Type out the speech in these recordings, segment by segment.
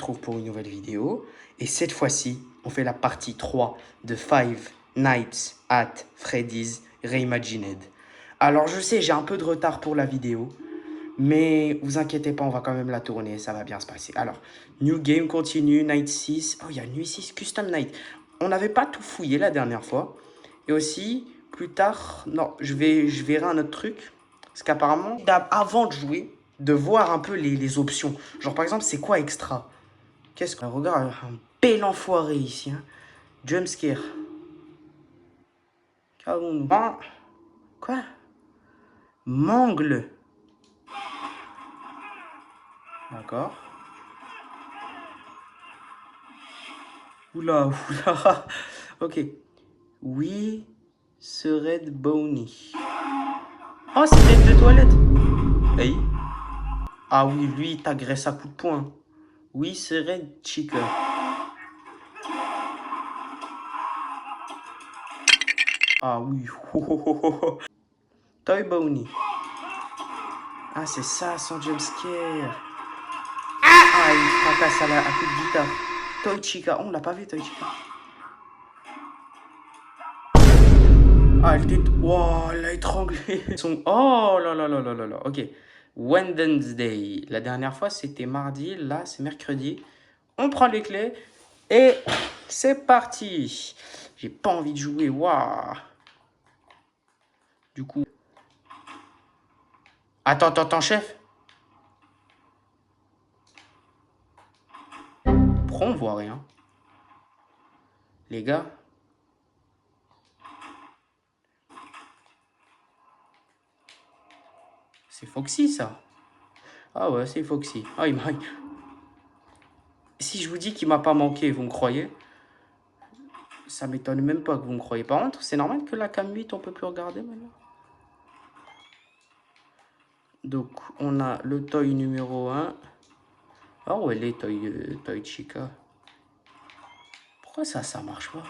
retrouve pour une nouvelle vidéo. Et cette fois-ci, on fait la partie 3 de Five Nights at Freddy's Reimagined. Alors je sais, j'ai un peu de retard pour la vidéo. Mais vous inquiétez pas, on va quand même la tourner, ça va bien se passer. Alors, New Game continue, Night 6. Oh, il y a Nuit 6, Custom Night. On n'avait pas tout fouillé la dernière fois. Et aussi, plus tard, non, je verrai un autre truc. Parce qu'apparemment, avant de jouer, de voir un peu les options. Genre, par exemple, c'est quoi extra? Qu'est-ce que... Regarde, un bel enfoiré ici. Hein. Jumpscare. Calme-nous. Quoi? Mangle. D'accord. Oula, oula. Ok. Oui, serait Bonnie. Oh, c'est tête de toilette. Hey. Ah oui, lui, il t'agresse à coups de poing. Oui, serait Chica. Ah oui. Toy Bonnie. Ah, c'est ça, son jumpscare. Ah, il fracasse à coup de guitare. Toy Chica. Oh, on l'a pas vu, Toy Chica. Ah, elle t'est... Wow, elle l'a étranglé. Oh là là là là là là. Ok. Wednesday. La dernière fois, c'était mardi. Là, c'est mercredi. On prend les clés. Et c'est parti. J'ai pas envie de jouer. Waouh. Du coup... Attends, chef. Pourquoi on voit rien? Les gars. C'est Foxy, ça. Ah ouais, c'est Foxy. Ah, il m'a... Si je vous dis qu'il m'a pas manqué, vous me croyez? Ça m'étonne même pas que vous me croyez. Par contre, c'est normal que la cam 8, on peut plus regarder maintenant. Donc, on a le toy numéro 1. Ah ouais, les toy Chica. Pourquoi ça marche pas?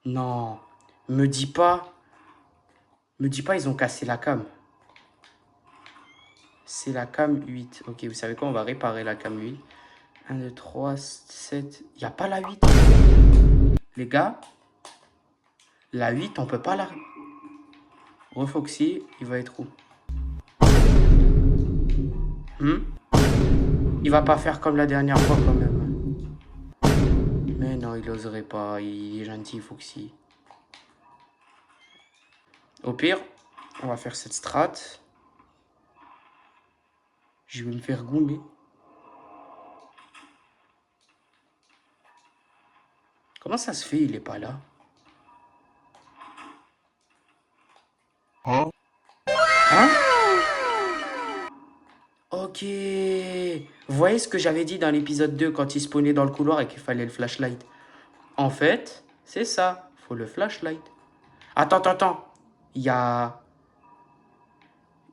Non, me dis pas. Me dis pas, ils ont cassé la cam. C'est la cam 8. Ok, vous savez quoi? On va réparer la cam 8. 1, 2, 3, 7. Il n'y a pas la 8. Les gars, la 8, on peut pas la... Refoxy, il va être où? Il va pas faire comme la dernière fois quand même. Mais non, il oserait pas. Il est gentil, Foxy. Au pire, on va faire cette strat. Je vais me faire goumer. Comment ça se fait, il est pas là? Hein? Ok. Vous voyez ce que j'avais dit dans l'épisode 2 quand il spawnait dans le couloir et qu'il fallait le flashlight? En fait, c'est ça. Faut le flashlight. Attends. Il y a...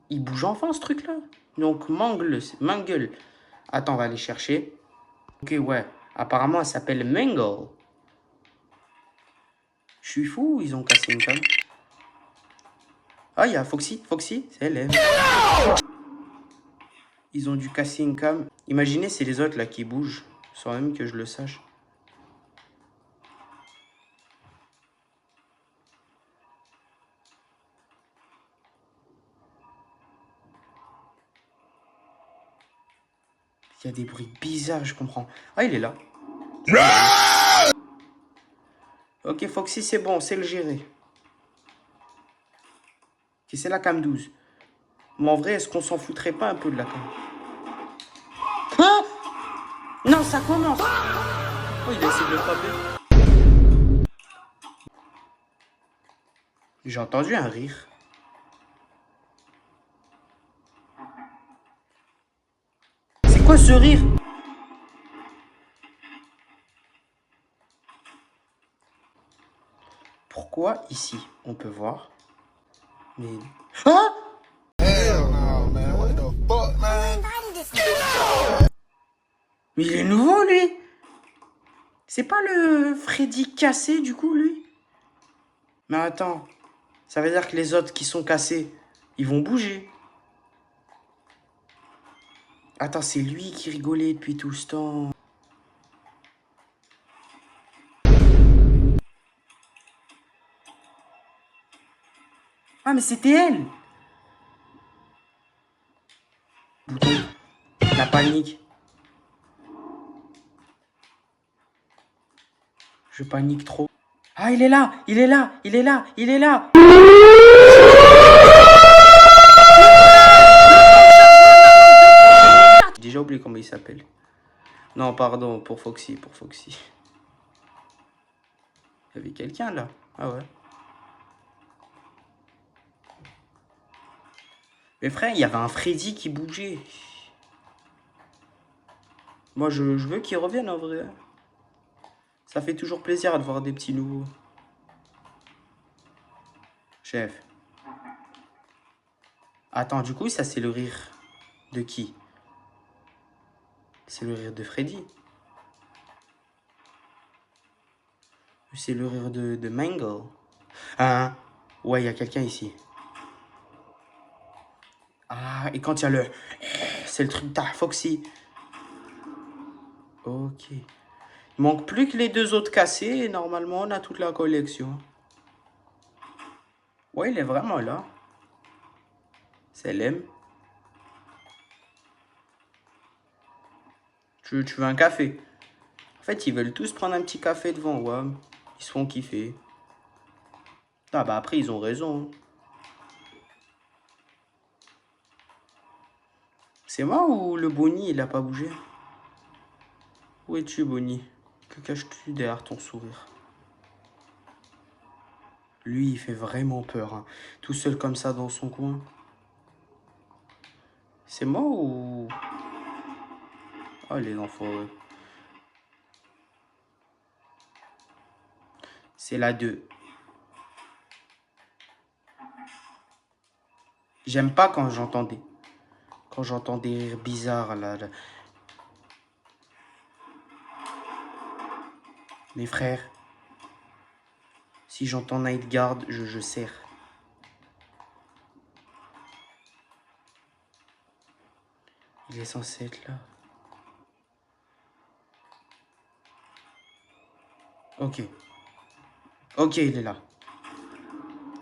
Il bouge enfin ce truc-là. Donc Mangle. Attends, on va aller chercher. Ok, ouais. Apparemment, elle s'appelle Mangle. Je suis fou, ils ont cassé une cam. Ah, il y a Foxy, c'est elle. Ils ont dû casser une cam. Imaginez, c'est les autres là qui bougent, sans même que je le sache. Il y a des bruits bizarres, je comprends. Ah, il est là. Ok, Foxy, c'est bon, c'est le gérer. Ok, c'est la cam 12. Mais en vrai, est-ce qu'on s'en foutrait pas un peu de la cam? Hein? Non, ça commence. Oh, il a essayé de le frapper. J'ai entendu un rire. C'est quoi ce rire? Pourquoi ici, on peut voir... Mais... Ah! Mais il est nouveau, lui. C'est pas le Freddy cassé, du coup, lui? Mais attends, ça veut dire que les autres qui sont cassés, ils vont bouger. Attends, c'est lui qui rigolait depuis tout ce temps. Ah, mais c'était elle. Bouton. La panique. Je panique trop. Ah, il est là, il est là, il est là, il est là. J'ai déjà oublié comment il s'appelle. Non, pardon, pour Foxy, pour Foxy. Il y avait quelqu'un là. Ah ouais. Mais frère, il y avait un Freddy qui bougeait. Moi, je veux qu'il revienne en vrai. Ça fait toujours plaisir de voir des petits nouveaux. Chef. Attends, du coup, ça c'est le rire de qui? C'est le rire de Freddy. C'est le rire de Mangle. Hein? Ouais, il y a quelqu'un ici. Ah, et quand il y a le... C'est le truc d'Ar Foxy. Ok. Il manque plus que les deux autres cassés et normalement on a toute la collection. Ouais, il est vraiment là. C'est l'aime. Tu veux un café? En fait, ils veulent tous prendre un petit café devant WAM. Ils se font kiffer. Ah bah après, ils ont raison. C'est moi ou le Bonnie, il a pas bougé? Où es-tu, Bonnie? Que caches-tu derrière ton sourire? Lui, il fait vraiment peur, hein. Tout seul comme ça dans son coin. C'est moi ou... Oh, les enfoirés. C'est la 2. J'aime pas quand j'entends des rires bizarres là. Mes frères, si j'entends Night Guard, je serre. Il est censé être là. Ok. Ok, il est là.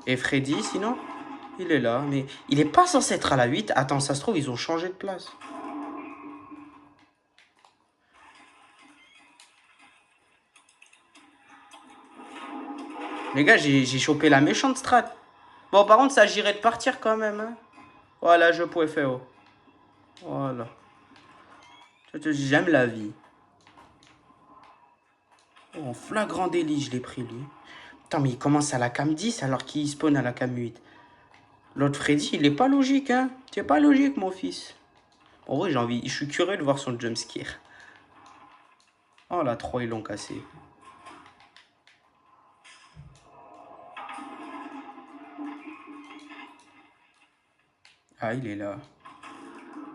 Et Freddy, sinon? Il est là, mais il est pas censé être à la 8. Attends, ça se trouve, ils ont changé de place. Les gars, j'ai chopé la méchante strat. Bon, par contre, ça agirait de partir quand même. Hein. Voilà, je pouvais faire. Oh. Voilà. J'aime la vie. Oh, en flagrant délit, je l'ai pris, lui. Putain, mais il commence à la cam 10 alors qu'il spawn à la cam 8. L'autre Freddy, il est pas logique, hein. C'est pas logique, mon fils. En vrai, je suis curieux de voir son jumpscare. Oh, la 3, ils l'ont cassé. Ah, il est là.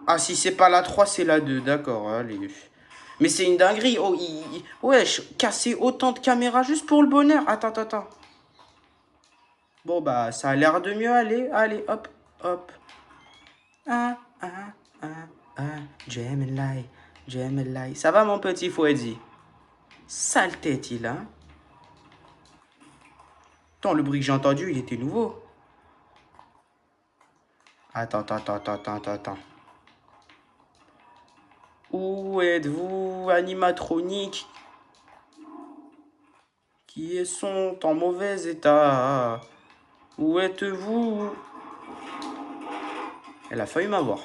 Ah, si c'est pas la 3, c'est la 2, d'accord, allez. Mais c'est une dinguerie. Oh, wesh, casser autant de caméras juste pour le bonheur. Attends. Bon, bah, ça a l'air de mieux aller. Allez, hop, hop. Ah, ah, ah, ah. Gemini. Ça va, mon petit Fouedzi? Sale tête, il a. Attends, le bruit que j'ai entendu, il était nouveau. Attends. Où êtes-vous, animatronique qui sont en mauvais état? Où êtes-vous? Elle a failli m'avoir.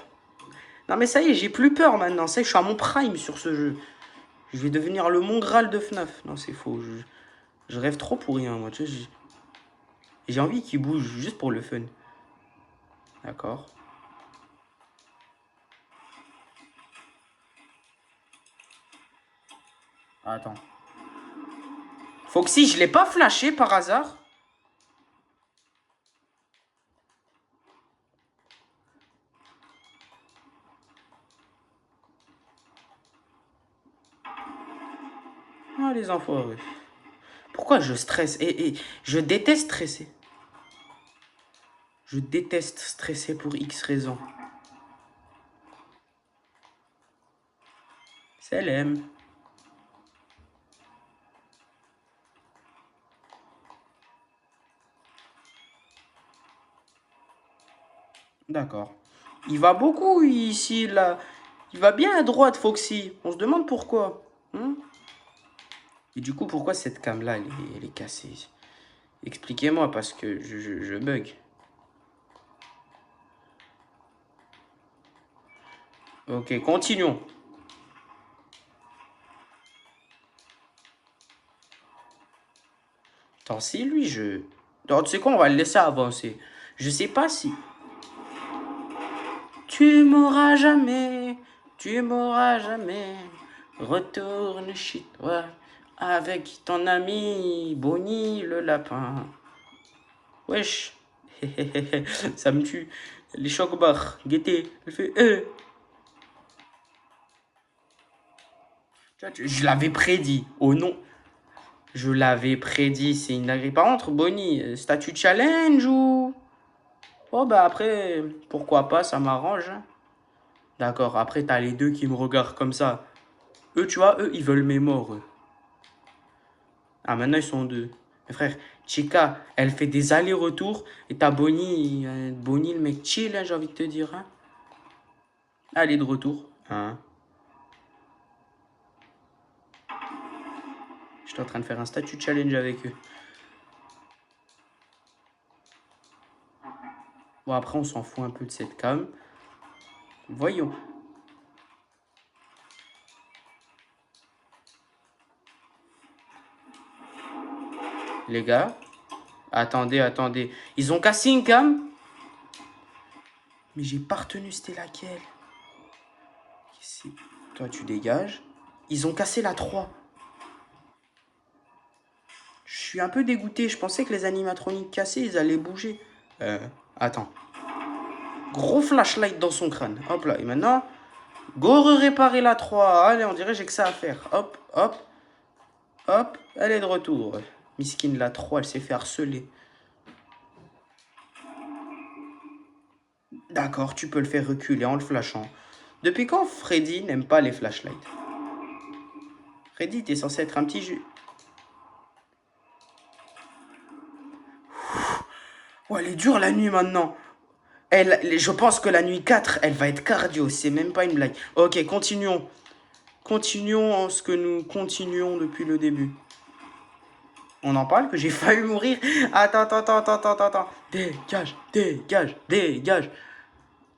Non mais ça y est, j'ai plus peur maintenant. Ça y est, je suis à mon prime sur ce jeu. Je vais devenir le Mont Graal de FNAF. Non, c'est faux. Je rêve trop pour rien, moi. Tu sais, j'ai envie qu'il bouge juste pour le fun. D'accord. Attends. Foxy, je l'ai pas flashé par hasard? Ah, les enfoirés. Pourquoi je stresse? Et je déteste stresser. Je déteste stresser pour X raisons. C'est l'aime. D'accord. Il va beaucoup ici, là. Il va bien à droite, Foxy. On se demande pourquoi. Hein. Et du coup, pourquoi cette cam-là, elle est cassée? Expliquez-moi, parce que je bug. Ok, continuons. Attends, c'est lui, je... Alors, tu sais quoi, on va le laisser avancer. Je sais pas si... Tu m'auras jamais, tu m'auras jamais. Retourne chez toi avec ton ami Bonnie le lapin. Wesh, ça me tue. Les chocs-barres, guettez, elle fait Je l'avais prédit, oh non. Je l'avais prédit, c'est une dinguerie. Par contre, Bonnie, statut challenge ou... Oh bah après, pourquoi pas, ça m'arrange. Hein. D'accord, après t'as les deux qui me regardent comme ça. Eux, tu vois, eux, ils veulent mes morts. Eux. Ah, maintenant ils sont deux. Mais frère, Chica, elle fait des allers-retours. Et t'as Bonnie, Bonnie, le mec chill, hein, j'ai envie de te dire. Hein. Elle est de retour. Hein. J'étais en train de faire un statut challenge avec eux. Bon, après, on s'en fout un peu de cette cam. Voyons. Les gars, attendez, attendez. Ils ont cassé une cam. Mais j'ai pas retenu c'était laquelle. Toi, tu dégages. Ils ont cassé la 3. Je suis un peu dégoûté. Je pensais que les animatroniques cassés, ils allaient bouger. Attends. Gros flashlight dans son crâne. Hop là. Et maintenant, go réparer la 3. Allez, on dirait que j'ai que ça à faire. Hop, hop, hop. Elle est de retour. Miskine, la 3, elle s'est fait harceler. D'accord, tu peux le faire reculer en le flashant. Depuis quand Freddy n'aime pas les flashlights? Freddy, t'es censé être un petit jus. Oh, elle est dure la nuit maintenant. Je pense que la nuit 4, elle va être cardio. C'est même pas une blague. Ok, continuons. Continuons en ce que nous continuons depuis le début. On en parle que j'ai failli mourir. Attends, attends, attends, attends, attends, attends. Dégage, dégage, dégage.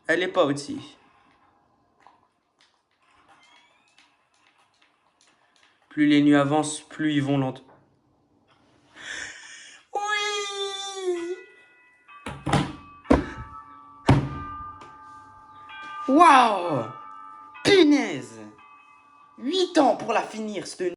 Elle est pas au-dessus. Plus les nuits avancent, plus ils vont lentement. Oui. Waouh. Punaise. 8 ans pour la finir, cette